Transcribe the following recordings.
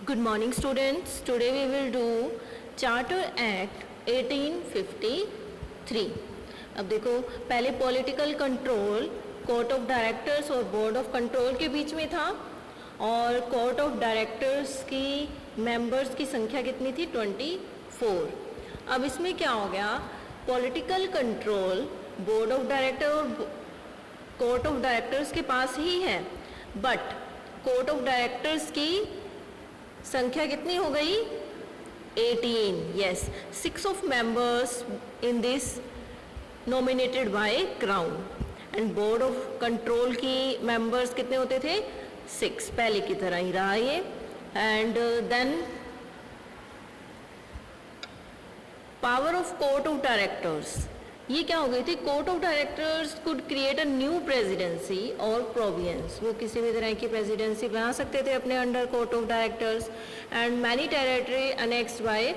Good morning students. Today we will do Charter Act 1853. अब देखो, पहले political control court of directors और board of control के बीच में था और कोर्ट ऑफ डायरेक्टर्स की मेंबर्स की संख्या कितनी थी? 24. अब इसमें क्या हो गया? Political control board of director और कोर्ट ऑफ डायरेक्टर्स के पास ही है, बट कोर्ट ऑफ डायरेक्टर्स की संख्या कितनी हो गई? 18. Yes, 6 of members in this nominated by crown and board of control की मेंबर्स कितने होते थे? 6. पहले की तरह ही रहा ये. And then power of court of directors, ये क्या हो गई थी? Court of directors could create a new presidency और प्रोविंस. वो किसी भी तरह की प्रेसिडेंसी बना सकते थे अपने under court of directors. And many territory annexed by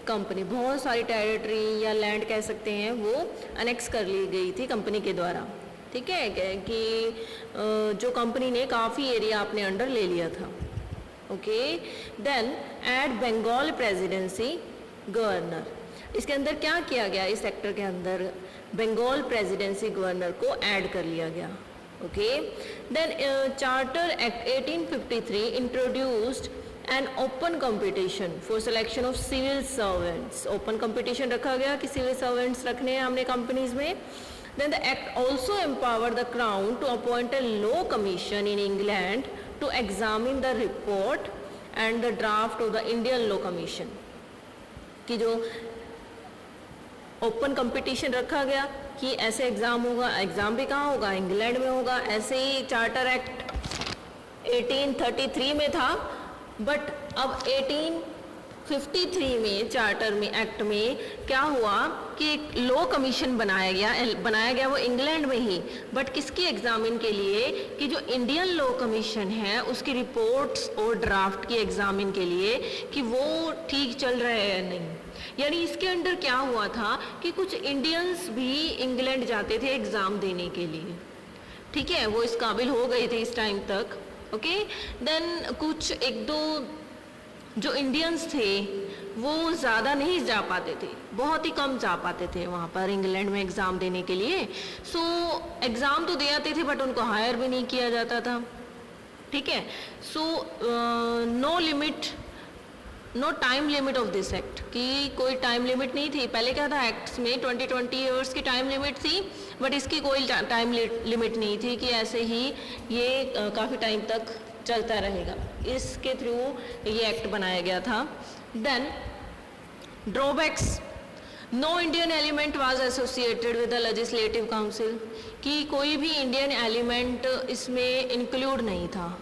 company, बहुत सारी टेरिटरी या लैंड कह सकते हैं वो अनेक्स कर ली गई थी कंपनी के द्वारा. ठीक है कि जो कंपनी ने काफ़ी एरिया अपने अंडर ले लिया था. Okay, then add Bengal presidency governor. इसके अंदर क्या किया गया? इस सेक्टर के अंदर बंगाल प्रेसिडेंसी गवर्नर को ऐड कर लिया गया. Okay, then charter act 1853 introduced an open competition for selection of civil servants. Open competition रखा गया कि सिविल सर्वेंट्स रखने हैं हमने कंपनीज में. Then the act also empower the crown to appoint a law commission in England to examine the report and the draft of the Indian law commission. कि जो open competition रखा गया कि ऐसे एग्ज़ाम होगा, एग्ज़ाम भी कहाँ होगा? इंग्लैंड में होगा. ऐसे ही चार्टर एक्ट 1833 में था, बट अब 1853 में चार्टर में एक्ट में क्या हुआ कि एक लॉ कमीशन बनाया गया वो इंग्लैंड में ही, बट किसकी एग्जामिन के लिए? कि जो इंडियन लॉ कमीशन है उसकी रिपोर्ट्स और ड्राफ्ट की एग्जामिन के लिए कि वो ठीक चल रहे हैं या नहीं. यानी इसके अंडर क्या हुआ था कि कुछ इंडियंस भी इंग्लैंड जाते थे एग्ज़ाम देने के लिए. ठीक है, वो इस काबिल हो गए थे इस टाइम तक. ओके, देन कुछ एक दो जो इंडियंस थे वो ज़्यादा नहीं जा पाते थे, बहुत ही कम जा पाते थे वहाँ पर इंग्लैंड में एग्ज़ाम देने के लिए. सो एग्ज़ाम तो दे आते थे बट उनको हायर भी नहीं किया जाता था. ठीक है, so no time limit of this act, कि कोई टाइम लिमिट नहीं थी. पहले क्या था एक्ट्स में 20 ईयर्स की टाइम लिमिट थी, बट इसकी कोई टाइम लिमिट नहीं थी कि ऐसे ही ये काफ़ी टाइम तक चलता रहेगा. इसके थ्रू ये एक्ट बनाया गया था. Then drawbacks, no Indian element was associated with the legislative council, कि कोई भी इंडियन एलिमेंट इसमें इंक्लूड नहीं था.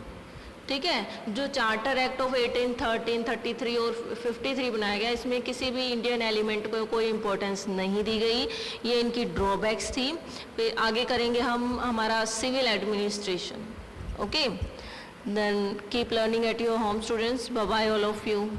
ठीक है, जो चार्टर एक्ट ऑफ 1813, 33 और 53 बनाया गया, इसमें किसी भी इंडियन एलिमेंट को कोई इम्पोर्टेंस नहीं दी गई. ये इनकी ड्रॉबैक्स थी. फिर आगे करेंगे हम हमारा civil administration. Okay, then keep learning at your home students. Bye bye all of you.